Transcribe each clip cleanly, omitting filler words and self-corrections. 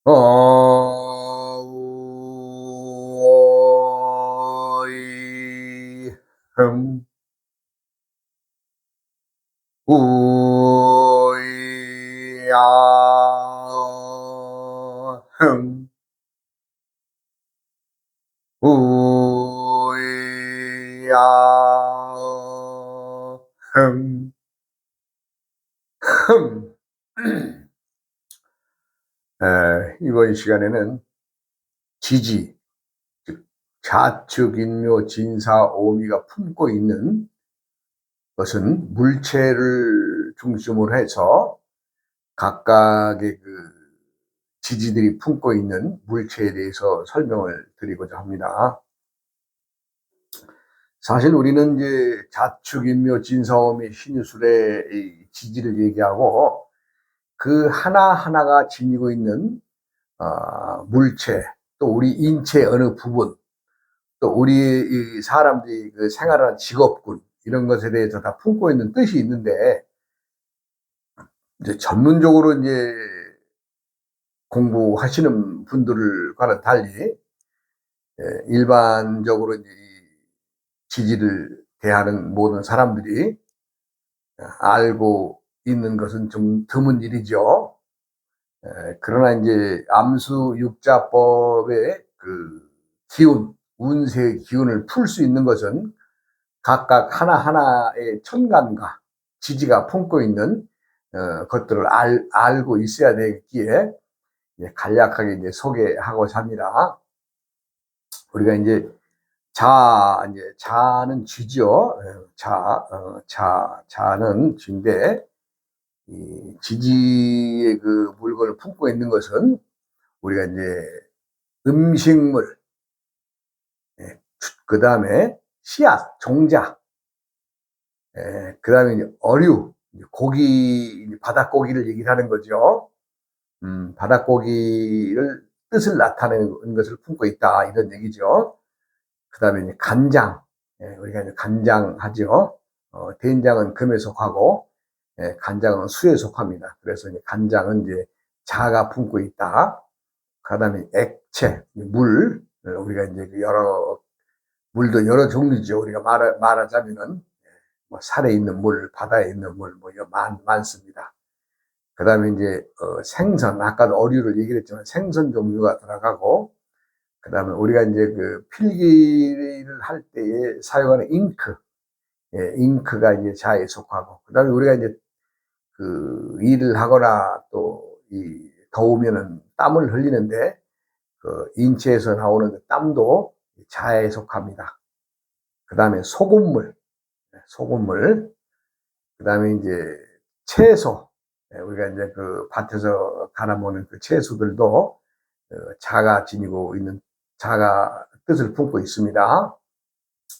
어이 흠 우야 흠 우야 흠 흠. 이번 시간에는 지지, 즉 좌측인묘 진사오미가 품고 있는 것은 물체를 중심으로 해서 각각의 지지들이 품고 있는 물체에 대해서 설명을 드리고자 합니다. 사실 우리는 이제 좌측인묘 진사오미 신유술의 이 지지를 얘기하고 그 하나하나가 지니고 있는 물체, 또 우리 인체의 어느 부분, 또 우리 이 사람들이 생활하는 직업군, 이런 것에 대해서 다 품고 있는 뜻이 있는데, 이제 전문적으로 이제 공부하시는 분들과는 달리 일반적으로 이제 이 지지를 대하는 모든 사람들이 알고 있는 것은 좀 드문 일이죠. 그러나 이제 암수 육자법의 기운, 운세의 기운을 풀 수 있는 것은 각각 하나하나의 천간과 지지가 품고 있는 것들을 알고 있어야 되기에 간략하게 이제 소개하고자 합니다. 우리가 이제 자는 쥐죠. 자는 쥐인데, 이 지지의 물건을 품고 있는 것은 우리가 이제 음식물, 그 다음에 씨앗, 종자, 그 다음에 이제 어류, 고기, 바닷고기를 얘기를 하는 거죠. 바닷고기를 뜻을 나타내는 것을 품고 있다, 이런 얘기죠. 그 다음에 이제 간장, 우리가 이제 간장 하죠. 된장은 금에 속하고, 간장은 수에 속합니다. 그래서 이제 간장은 이제 자가 품고 있다. 그 다음에 액체, 물, 우리가 이제 물도 여러 종류죠. 우리가 말하자면은, 뭐 살에 있는 물, 바다에 있는 물, 뭐 이거 많습니다. 그 다음에 이제 생선, 아까도 어류를 얘기를 했지만 생선 종류가 들어가고, 그 다음에 우리가 이제 필기를 할 때에 사용하는 잉크, 잉크가 이제 자에 속하고, 그 다음에 우리가 이제 일을 하거나 또 더우면은 땀을 흘리는데 인체에서 나오는 땀도 자에 속합니다. 그 다음에 소금물, 그 다음에 이제 채소, 우리가 이제 밭에서 갈아 먹는 채소들도 자가 지니고 있는, 자가 뜻을 품고 있습니다.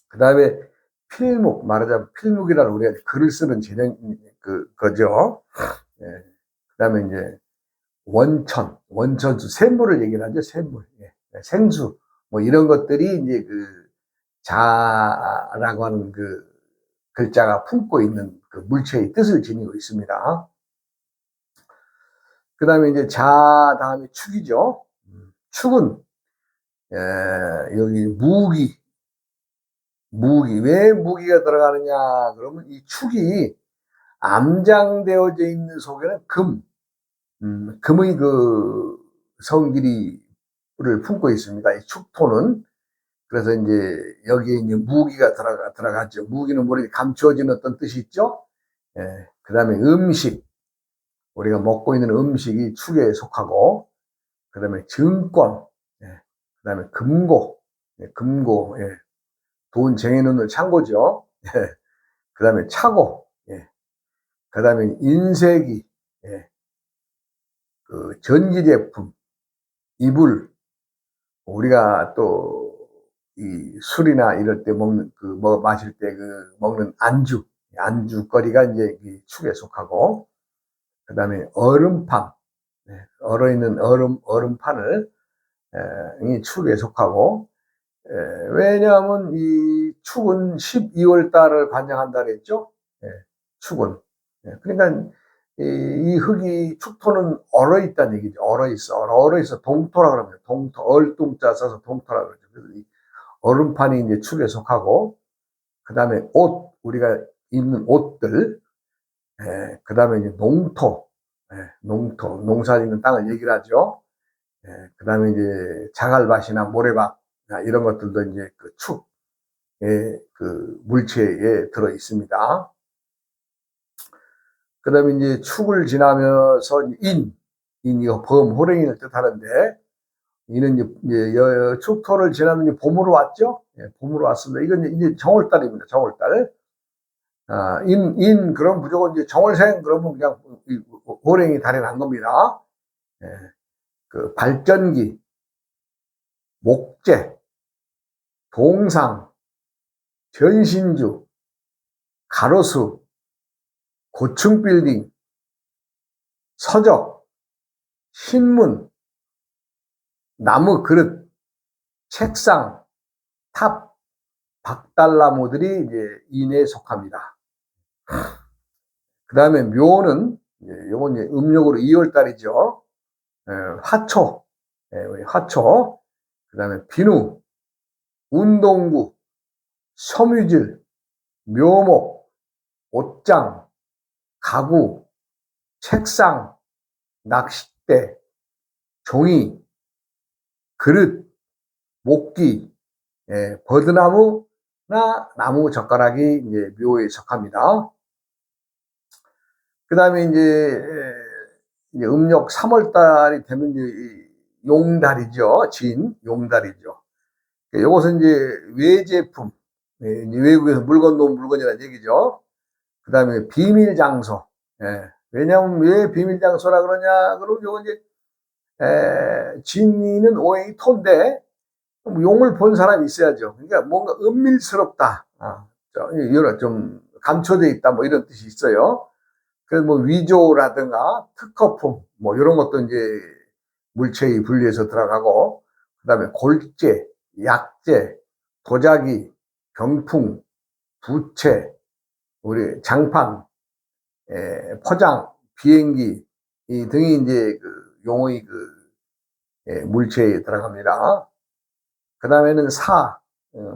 그 다음에 필목, 말하자면 필목이라는 우리가 글을 쓰는 거죠. 그 다음에 이제 원천수, 샘물을 얘기를 하죠. 샘물, 생수, 뭐 이런 것들이 이제 자라고 하는 글자가 품고 있는 물체의 뜻을 지니고 있습니다. 그 다음에 이제 자 다음에 축이죠. 축은 여기 무기, 왜 무기가 들어가느냐 그러면 이 축이 암장되어져 있는 속에는 금의 성질을 품고 있습니다. 이 축토는. 그래서 이제 여기에 이제 무기가 들어가죠. 무기는 모르게 감추어진 어떤 뜻이 있죠. 그 다음에 음식, 우리가 먹고 있는 음식이 축에 속하고, 그 다음에 증권, 그 다음에 금고, 돈 쟁여놓는 창고죠. 그 다음에 차고, 그 다음에 인쇄기, 전기제품, 이불, 우리가 또 이 술이나 이럴 때 먹는 마실 때 먹는 안주거리가 이제 이 축에 속하고, 그 다음에 얼음판, 얼어있는 얼음판을 이 축에 속하고, 왜냐하면 이 축은 12월 달을 관장한다 그랬죠. 축은. 그러니까 이 흙이 축토는 얼어 있다는 얘기죠. 얼어 있어. 동토라 그럽니다. 동토, 얼동자 써서 동토라 그러죠. 그래서 이 얼음판이 이제 축에 속하고, 그 다음에 옷, 우리가 입는 옷들, 그 다음에 이제 농토, 농토, 농사 짓는 땅을 얘기를 하죠. 그 다음에 이제 자갈밭이나 모래밭, 이런 것들도 이제 그 축의 그 물체에 들어 있습니다. 그 다음에 이제 축을 지나면서 인이 범호랭이를 뜻하는데, 이는 이제 축토를 지나면 이제 봄으로 왔죠? 봄으로 왔습니다. 이건 이제 정월달입니다. 정월달. 그럼 무조건 이제 정월생, 그러면 그냥 호랭이 달이 난 겁니다. 그 발전기, 목재, 동상, 전신주, 가로수, 고층 빌딩, 서적, 신문, 나무 그릇, 책상, 탑, 박달나무들이 이제 인에 속합니다. 그 다음에 묘는, 요건 이제 음력으로 2월달이죠. 화초, 화초. 그 다음에 비누, 운동구, 섬유질, 묘목, 옷장, 가구, 책상, 낚싯대, 종이, 그릇, 목기, 버드나무나 나무 젓가락이 이제 묘에 속합니다. 그 다음에 이제 음력 3월 달이 되면 이제 용달이죠. 용달이죠. 이것은 이제 외제품, 외국에서 물건 놓은 물건이라는 얘기죠. 그 다음에 비밀 장소. 왜냐하면 왜 비밀 장소라 그러냐? 그러면 요거 이제 진이는 오행이 토인데 용을 본 사람이 있어야죠. 그러니까 뭔가 은밀스럽다. 이런 좀 감춰져 있다. 뭐 이런 뜻이 있어요. 그래서 뭐 위조라든가 특허품 뭐 이런 것도 이제 물체의 분류에서 들어가고, 그다음에 골재, 약재, 도자기, 병풍, 부채, 우리 장판, 포장, 비행기 이 등이 이제 그 용의 그 물체에 들어갑니다. 그 다음에는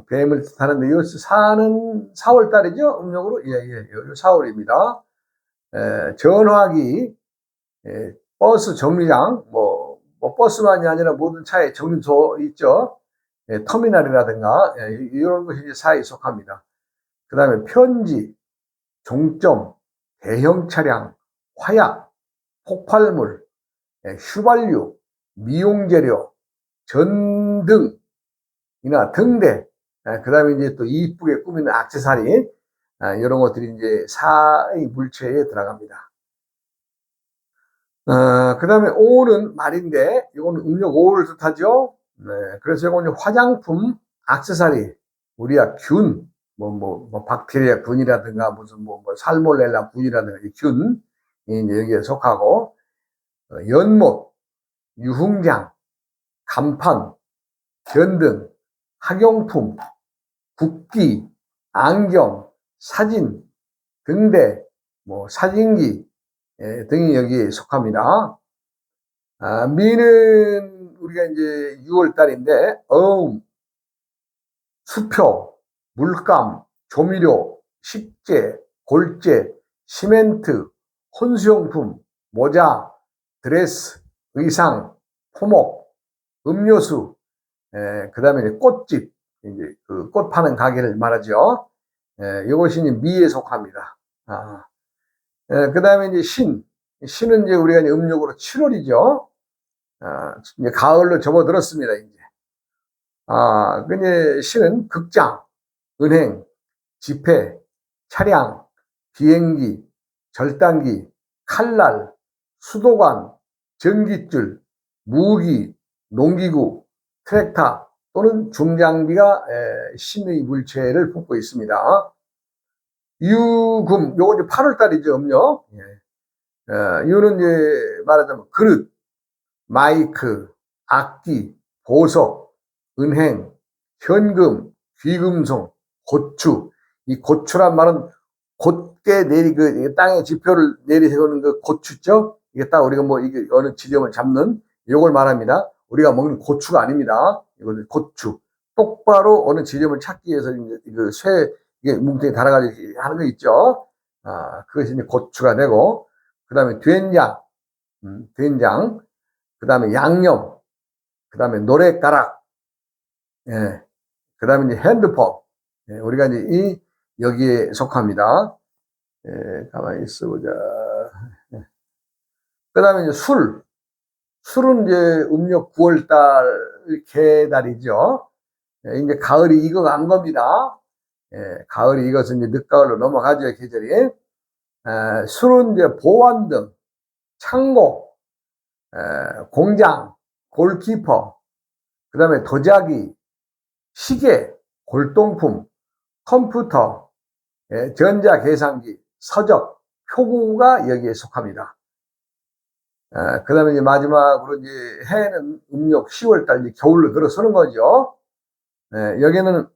뱀을 뜻하는데, 이 사는 4월 달이죠? 음력으로? 예, 4월입니다. 전화기, 버스 정류장, 뭐 버스만이 아니라 모든 차에 정류소 있죠? 터미널이라든가, 이런 것이 이제 사에 속합니다. 그 다음에 편지, 종점, 대형 차량, 화약, 폭발물, 휘발유, 미용재료, 전등이나 등대, 그 다음에 이제 또 이쁘게 꾸미는 액세서리, 이런 것들이 이제 사의 물체에 들어갑니다. 그 다음에 오는 말인데, 이거는 음력 5를 뜻하죠? 네, 그래서 이거는 화장품, 액세서리, 우리가 균, 박테리아 균이라든가, 무슨 살모넬라 균이라든가, 이 균이 이제 여기에 속하고, 연못, 유흥장, 간판, 견등, 학용품, 국기, 안경, 사진, 등대, 사진기 등이 여기에 속합니다. 미는 우리가 이제 6월 달인데, 수표, 물감, 조미료, 식재, 골재, 시멘트, 혼수용품, 모자, 드레스, 의상, 포목, 음료수, 그 다음에 꽃집, 이제 그 꽃 파는 가게를 말하죠. 이것이 이제 미에 속합니다. 그 다음에 이제 신은 이제 우리가 이제 음력으로 7월이죠. 이제 가을로 접어들었습니다, 이제. 근데 신은 극장, 은행, 지폐, 차량, 비행기, 절단기, 칼날, 수도관, 전깃줄, 무기, 농기구, 트랙터 또는 중장비가 신의 물체를 품고 있습니다. 유금, 요거 이제 8월 달이죠, 음력. 유는 이제 말하자면 그릇, 마이크, 악기, 보석, 은행, 현금, 귀금속, 고추. 이 고추란 말은 곧게 땅에 지표를 내리세우는 그 고추죠? 이게 딱 우리가 뭐 이게 어느 지점을 잡는 요걸 말합니다. 우리가 먹는 고추가 아닙니다. 이거는 고추. 똑바로 어느 지점을 찾기 위해서 이제 이게 뭉텅이 달아가지고 하는 거 있죠? 그것이 이제 고추가 되고, 그 다음에 된장, 된장, 그 다음에 양념, 그 다음에 노랫가락, 예, 그 다음에 이제 핸드폰, 예, 우리가 이제 여기에 속합니다. 예, 가만히 있어 보자. 예. 그 다음에 이제 술은 이제 음력 9월달, 개달이죠. 예, 이제 가을이 익어간 겁니다. 예, 가을이 익어서 이제 늦가을로 넘어가죠, 계절이. 술은 이제 보완등, 창고, 공장, 골키퍼, 그 다음에 도자기, 시계, 골동품, 컴퓨터, 전자계산기, 서적, 표구가 여기에 속합니다. 그 다음에 이제 마지막으로 이제 해는 음력 10월달 이제 겨울로 들어서는 거죠. 여기는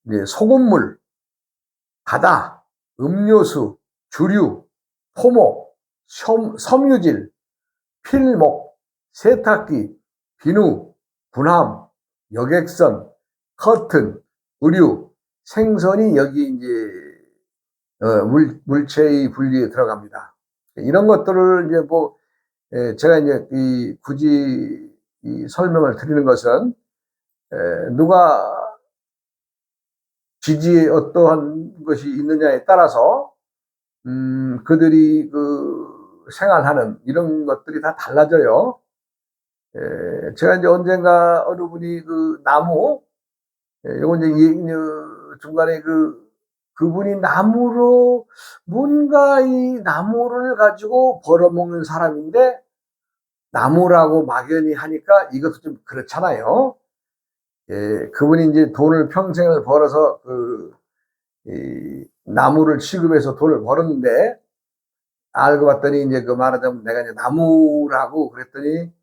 이제 소금물, 바다, 음료수, 주류, 토목, 섬유질, 필목, 세탁기, 비누, 분함, 여객선, 커튼, 의류, 생선이 여기 이제 물체의 분리에 들어갑니다. 이런 것들을 이제 뭐 제가 이제 굳이 이 설명을 드리는 것은 누가 지지에 어떠한 것이 있느냐에 따라서 그들이 그 생활하는 이런 것들이 다 달라져요. 제가 이제 언젠가 어느 분이 그 나무, 요거 이제 중간에 그분이 나무로 뭔가 이 나무를 가지고 벌어먹는 사람인데 나무라고 막연히 하니까 이것도 좀 그렇잖아요. 그분이 이제 돈을 평생을 벌어서 이 나무를 취급해서 돈을 벌었는데 알고 봤더니 이제 말하자면 내가 이제 나무라고 그랬더니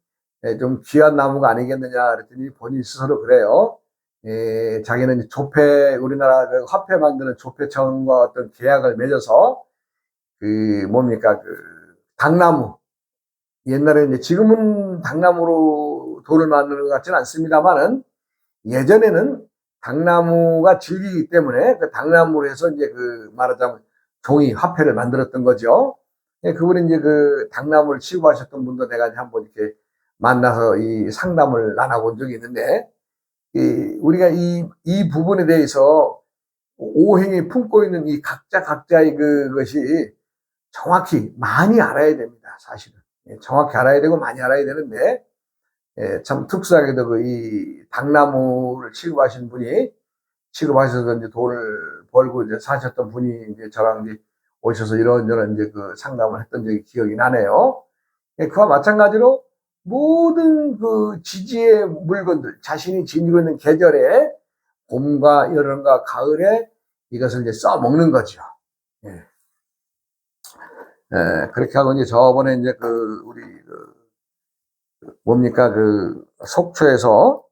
좀 귀한 나무가 아니겠느냐 그랬더니 본인 스스로 그래요. 자기는 우리나라 그 화폐 만드는 조폐청과 어떤 계약을 맺어서 뭡니까 당나무, 옛날에 이제 지금은 당나무로 돈을 만드는 것 같지는 않습니다만은 예전에는 당나무가 질기기 때문에 그 당나무로 해서 이제 말하자면 종이 화폐를 만들었던 거죠. 그분이 이제 당나무를 취급하셨던 분도 내가 한번 이렇게 만나서 이 상담을 나눠본 적이 있는데, 우리가 이 부분에 대해서 오행이 품고 있는 이 각자의 그것이 정확히 많이 알아야 됩니다, 사실은. 정확히 알아야 되고 많이 알아야 되는데, 참 특수하게도 이 당나무를 취급하셔서 이제 돈을 벌고 이제 사셨던 분이 이제 저랑 이제 오셔서 이런저런 이제 상담을 했던 적이 기억이 나네요. 그와 마찬가지로 모든 지지의 물건들, 자신이 지니고 있는 계절에 봄과 여름과 가을에 이것을 이제 써먹는 거죠. 예. 그렇게 하고 이제 저번에 이제 우리 뭡니까 속초에서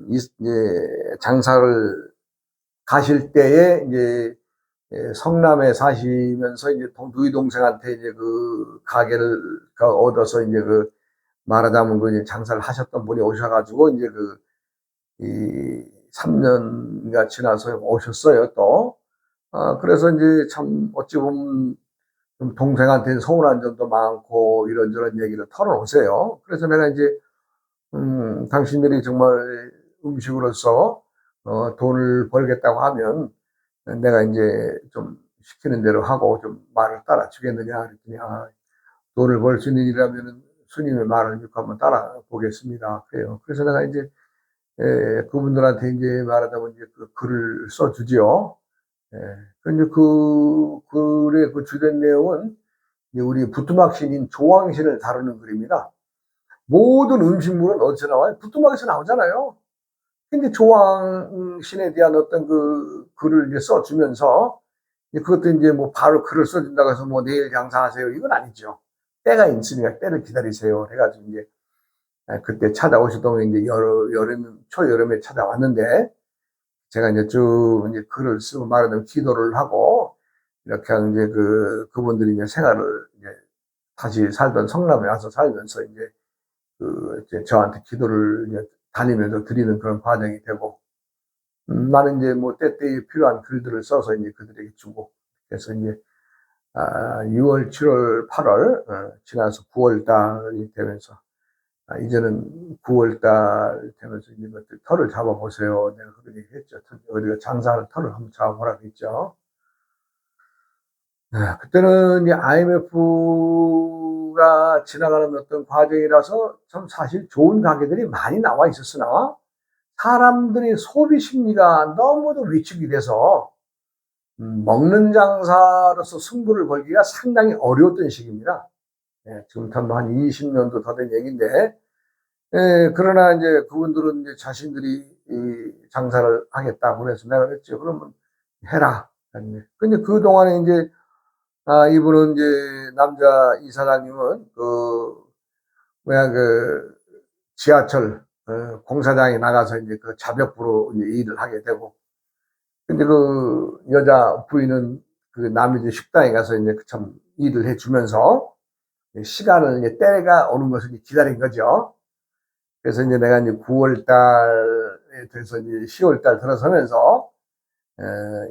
이제 장사를 가실 때에 이제 성남에 사시면서 이제 누이 동생한테 이제 가게를 얻어서 이제 말하자면 이제 장사를 하셨던 분이 오셔가지고 이제 이 3년가 지나서 오셨어요 또. 그래서 이제 참 어찌 보면 좀 동생한테 서운한 점도 많고 이런저런 얘기를 털어놓으세요. 그래서 내가 이제 당신들이 정말 음식으로서 돈을 벌겠다고 하면 내가 이제 좀 시키는 대로 하고 좀 말을 따라 주겠느냐 그랬더니 돈을 벌 수 있는 일이라면 스님의 말을 믿고 한번 따라 보겠습니다. 그래요. 그래서 내가 이제 그분들한테 이제 말하자면 이제 글을 써주지요. 근데 글의 주된 내용은 이제 우리 부뚜막신인 조왕신을 다루는 글입니다. 모든 음식물은 어디서 나와요? 부뚜막에서 나오잖아요. 근데 조왕신에 대한 어떤 글을 이제 써주면서, 그것도 이제 뭐 바로 글을 써준다고 해서 뭐 내일 장사하세요. 이건 아니죠. 때가 있으니까 때를 기다리세요. 해가지고 이제, 그때 찾아오셨던 이제 초여름에 찾아왔는데, 제가 이제 쭉 이제 글을 쓰고 말하자면 기도를 하고, 이렇게 하는 이제 그분들이 이제 생활을 이제 다시 살던 성남에 와서 살면서 이제 저한테 기도를 이제 다니면서 드리는 그런 과정이 되고, 나는 이제 뭐 때때에 필요한 글들을 써서 이제 그들에게 주고, 그래서 이제 6월, 7월, 8월 지나서 9월 달이 되면서 이제는 9월 달 되면서 이제 털을 잡아보세요. 내가 그런 얘기 했죠. 우리가 장사하는 털을 한번 잡아보라고 했죠. 그때는 이제 IMF가 지나가는 어떤 과정이라서 참 사실 좋은 가게들이 많이 나와 있었으나 사람들의 소비 심리가 너무도 위축이 돼서 먹는 장사로서 승부를 걸기가 상당히 어려웠던 시기입니다. 지금 한 20년도 더 된 얘기인데, 그러나 이제 그분들은 이제 자신들이 이 장사를 하겠다고 그래서 내가 그랬죠. 그러면 해라. 근데 그동안에 이제 이분은 이제 남자 이사장님은 지하철 공사장에 나가서 이제 그 자벽부로 이제 일을 하게 되고, 근데 그 여자 부인은 그 남의 집 식당에 가서 이제 참 일을 해주면서 시간을 이제 때가 오는 것을 기다린 거죠. 그래서 이제 내가 이제 9월 달에 돼서 이제 10월 달 들어서면서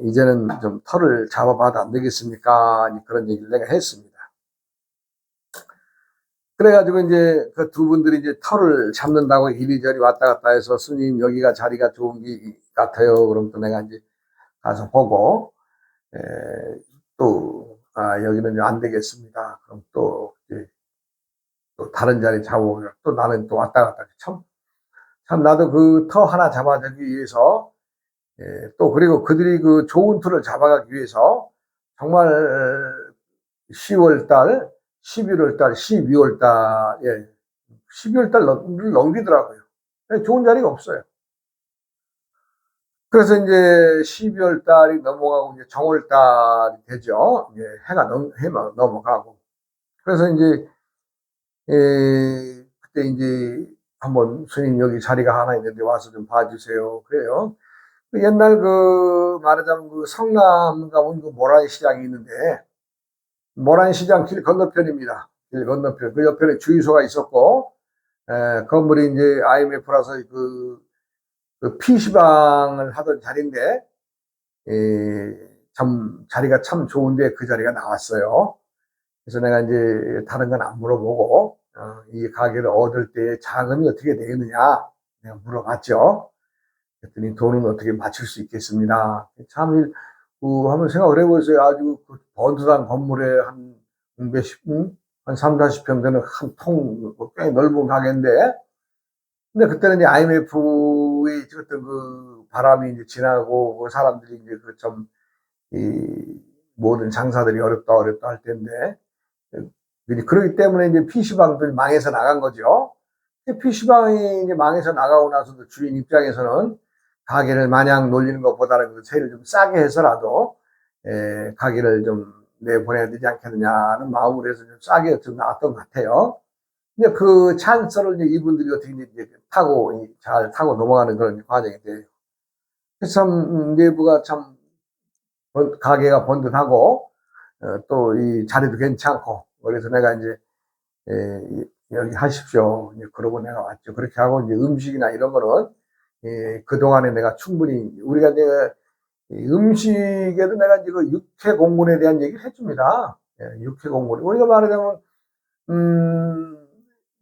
이제는 좀 털을 잡아봐도 안 되겠습니까? 그런 얘기를 내가 했습니다. 그래가지고 이제 그 두 분들이 이제 털을 잡는다고 이리저리 왔다 갔다 해서 스님 여기가 자리가 좋은 게 같아요. 그럼 또 내가 이제 가서 보고 여기는 안 되겠습니다. 그럼 또 다른 자리 잡아보고 또 나는 또 왔다 갔다 참 나도 그 터 하나 잡아주기 위해서 또 그리고 그들이 그 좋은 털을 잡아가기 위해서 정말 10월 달, 11월 달, 12월 달, 12월 달을 넘기더라고요. 좋은 자리가 없어요. 그래서 이제 12월 달이 넘어가고 이제 정월 달이 되죠. 이제 해가 넘어가고. 그래서 이제 그때 이제 한번 스님 여기 자리가 하나 있는데 와서 좀 봐주세요. 그래요. 옛날 말하자면 성남 가면 모란 시장이 있는데, 모란 시장 길 건너편입니다. 길 건너편. 그 옆에 주유소가 있었고, 건물이 이제 IMF라서 PC방을 하던 자리인데, 참, 자리가 참 좋은데 그 자리가 나왔어요. 그래서 내가 이제 다른 건 안 물어보고, 이 가게를 얻을 때 자금이 어떻게 되겠느냐, 내가 물어봤죠. 그랬더니 돈은 어떻게 맞출 수 있겠습니다. 참, 한번 생각을 해보세요. 아주 번듯한 건물에 한 3, 40평 되는 한 통, 꽤 넓은 가게인데, 근데 그때는 이제 IMF의 어떤 바람이 이제 지나고, 사람들이 이제 모든 장사들이 어렵다 할 텐데, 그렇기 때문에 이제 PC방들이 망해서 나간 거죠. PC방이 이제 망해서 나가고 나서도 주인 입장에서는 가게를 마냥 놀리는 것보다는 세를 좀 싸게 해서라도, 가게를 좀 내보내야 되지 않겠느냐는 마음으로 해서 좀 싸게 좀 나왔던 것 같아요. 근데 그 찬스를 이제 이분들이 어떻게 이제 잘 타고 넘어가는 그런 과정이 돼요. 그래서 참, 내부가 참, 가게가 번듯하고, 또 이 자리도 괜찮고, 그래서 내가 이제, 여기 하십시오. 이제 그러고 내가 왔죠. 그렇게 하고 이제 음식이나 이런 거는, 그동안에 내가 충분히, 우리가 이제 음식에도 내가 이제 육회 공군에 대한 얘기를 해줍니다. 육회 공군. 우리가 말하자면,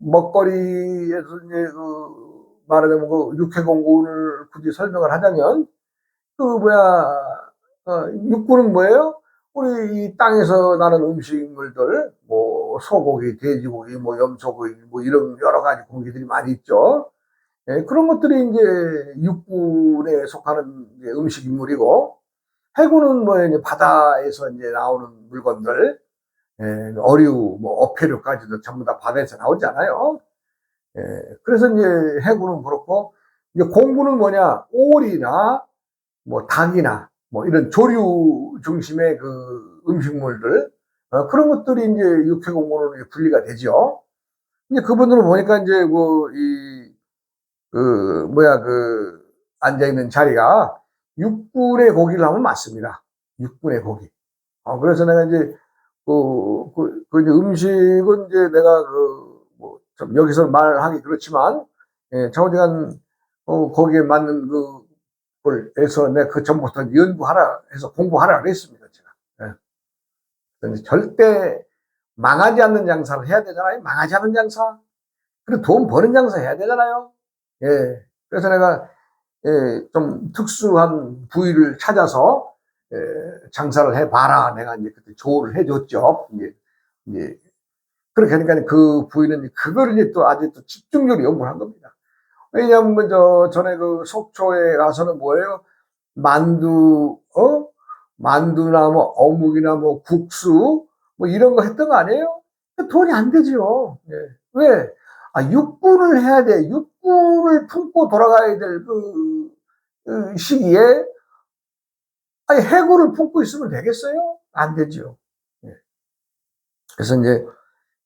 먹거리에서 이제 말하자면 육회 공군을 굳이 설명을 하자면, 육군은 뭐예요? 우리 이 땅에서 나는 음식물들, 뭐, 소고기, 돼지고기, 뭐, 염소고기, 뭐, 이런 여러 가지 고기들이 많이 있죠. 그런 것들이 이제 육군에 속하는 이제 음식물이고, 해군은 뭐, 이제 바다에서 이제 나오는 물건들, 어류, 뭐, 어패류까지도 전부 다 바다에서 나오잖아요. 그래서 이제 해군은 그렇고, 이제 공군은 뭐냐, 오리나, 뭐, 닭이나, 뭐, 이런 조류 중심의 음식물들, 그런 것들이 이제 육해공군으로 분리가 되죠. 이제 그분들은 보니까 이제 앉아있는 자리가 육군의 고기를 하면 맞습니다. 육군의 고기. 그래서 내가 이제 이제 음식은 이제 내가 좀 여기서 말하기 그렇지만, 예, 장원지간, 거기에 맞는 걸 해서 내가 그 전부터 연구하라 해서 공부하라 그랬습니다, 제가. 예. 근데 절대 망하지 않는 장사를 해야 되잖아요. 망하지 않는 장사. 그리고 돈 버는 장사 해야 되잖아요. 예. 그래서 내가, 예, 좀 특수한 부위를 찾아서, 예, 장사를 해봐라. 내가 이제 그때 조언을 해줬죠. 이제 그렇게 하니까 그 부인은 그걸 이제 또 아주 또 집중적으로 연구를 한 겁니다. 왜냐하면 전에 속초에 가서는 뭐예요? 만두, 만두나 뭐 어묵이나 뭐 국수 뭐 이런 거 했던 거 아니에요? 돈이 안 되죠. 예. 왜? 육군을 해야 돼. 육군을 품고 돌아가야 될 그 시기에 해군을 품고 있으면 되겠어요? 안 되죠. 예. 그래서 이제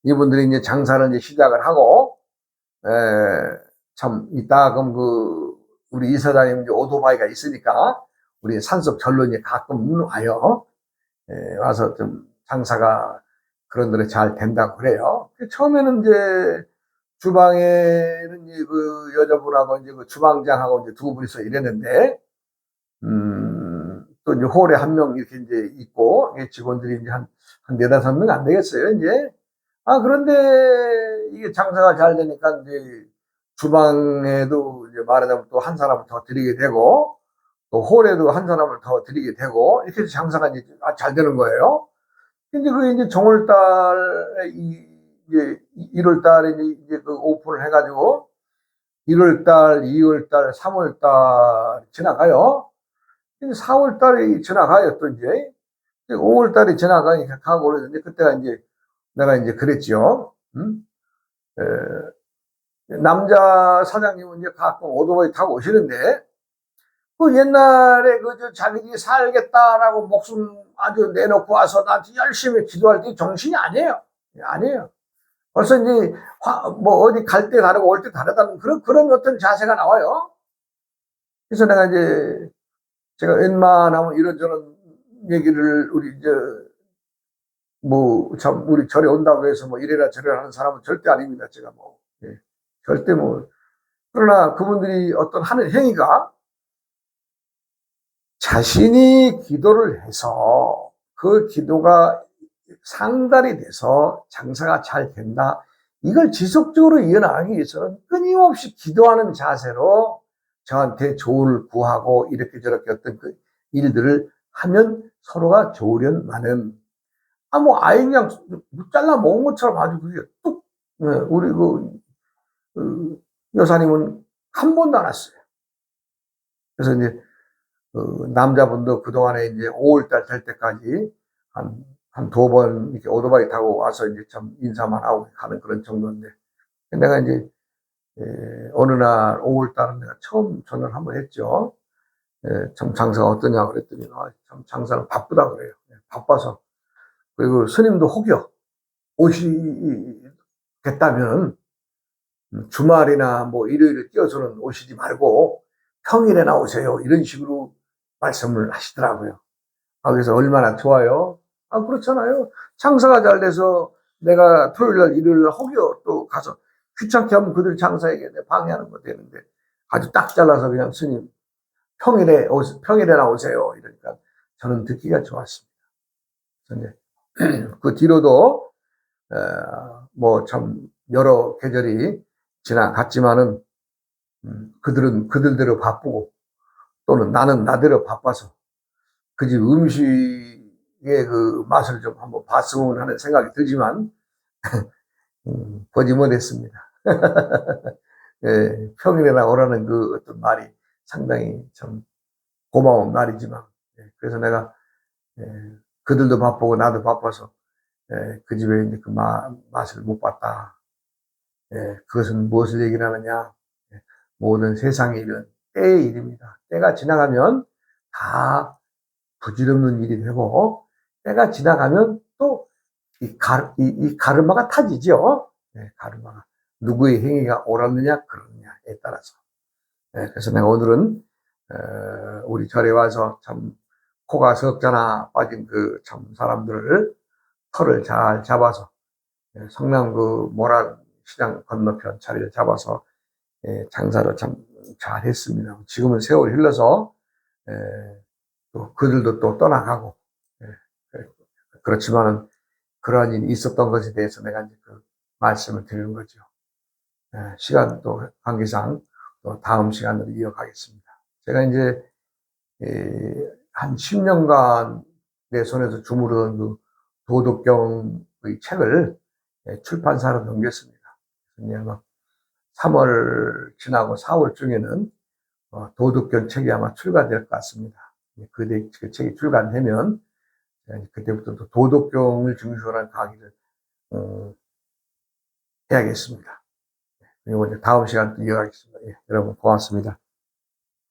이분들이 이제 장사를 이제 시작을 하고, 참, 이따 그럼 우리 이사장님 이제 오토바이가 있으니까, 우리 산속 절로 이제 가끔 와요. 와서 좀 장사가 그런 대로 잘 된다고 그래요. 처음에는 이제 주방에는 이제 그 여자분하고 이제 그 주방장하고 이제 두 분이서 일했는데, 또 이제 홀에 한 명 이렇게 이제 있고, 직원들이 이제 한 네다섯 명 안 되겠어요, 이제. 그런데 이게 장사가 잘 되니까 이제 주방에도 이제 말하자면 또 한 사람을 더 들이게 되고, 또 홀에도 한 사람을 더 들이게 되고, 이렇게 해서 장사가 이제 잘 되는 거예요. 근데 이제 정월달에 이제 1월달에 이제 오픈을 해가지고, 1월달, 2월달, 3월달 지나가요. 근데 4월달이 지나가요, 또 이제. 5월달이 지나가니까 가고 그러는데, 그때가 이제 내가 이제 그랬죠. 남자 사장님은 이제 가끔 오토바이 타고 오시는데, 옛날에 자기들이 살겠다라고 목숨 아주 내놓고 와서 나한테 열심히 기도할 때 정신이 아니에요. 아니에요. 벌써 이제, 뭐 어디 갈 때 다르고 올 때 다르다는 그런 어떤 자세가 나와요. 그래서 내가 이제, 제가 웬만하면 이런저런 얘기를 참, 우리 절에 온다고 해서 이래라 저래라 하는 사람은 절대 아닙니다. 제가 예, 절대 그러나 그분들이 어떤 하는 행위가 자신이 기도를 해서 그 기도가 상달이 돼서 장사가 잘 된다. 이걸 지속적으로 이어나가기 위해서는 끊임없이 기도하는 자세로 저한테 조언을 구하고 이렇게 저렇게 어떤 그 일들을 하면 서로가 좋으련만은 아예 그냥 잘라 먹은 것처럼 아주 그게 뚝, 우리 여사님은 한 번도 안 왔어요. 그래서 이제, 남자분도 그동안에 이제 5월달 될 때까지 한 두 번 이렇게 오토바이 타고 와서 이제 참 인사만 하고 가는 그런 정도인데, 내가 이제, 어느 날 5월달은 내가 처음 전화를 한번 했죠. 참 장사가 어떠냐 그랬더니, 참 장사는 바쁘다 그래요. 바빠서. 그리고 스님도 혹여 오시겠다면 주말이나 일요일에 뛰어서는 오시지 말고 평일에 나오세요. 이런 식으로 말씀을 하시더라고요. 그래서 얼마나 좋아요. 그렇잖아요. 장사가 잘 돼서 내가 토요일날 일요일날 혹여 또 가서 귀찮게 하면 그들 장사에게 방해하는 거 되는데 아주 딱 잘라서 그냥 스님 평일에 나오세요. 이러니까 저는 듣기가 좋았습니다. 그래서 그 뒤로도 참 여러 계절이 지나갔지만은 그들은 그들대로 바쁘고 또는 나는 나대로 바빠서 그 집 음식의 그 맛을 좀 한번 봤으면 하는 생각이 들지만 보지 못했습니다. 예, 평일에나 오라는 그 어떤 말이 상당히 참 고마운 말이지만, 그래서 내가 그들도 바쁘고 나도 바빠서 그 집에 이제 그 맛을 못 봤다. 그것은 무엇을 얘기를 하느냐? 모든 세상의 일은 때의 일입니다. 때가 지나가면 다 부질없는 일이 되고, 때가 지나가면 또 이 가르마가 타지죠. 가르마가. 누구의 행위가 옳았느냐, 그러느냐에 따라서. 그래서 내가 오늘은, 우리 절에 와서 참 코가 석자나 빠진 그 참 사람들을 털을 잘 잡아서 성남 그 모란 시장 건너편 자리를 잡아서 장사를 참 잘했습니다. 지금은 세월이 흘러서 또 그들도 또 떠나가고 그렇지만은 그러한 일이 있었던 것에 대해서 내가 이제 그 말씀을 드리는 거죠. 시간 또 관계상 또 다음 시간으로 이어가겠습니다. 제가 이제 한 10년간 내 손에서 주무르던 그 도덕경의 책을 출판사로 넘겼습니다. 아마 3월 지나고 4월 중에는 도덕경 책이 아마 출간될 것 같습니다. 그 책이 출간되면 그때부터 또 도덕경을 중심으로 한 강의를 해야겠습니다. 그리고 이제 다음 시간 또 이어가겠습니다. 여러분 고맙습니다.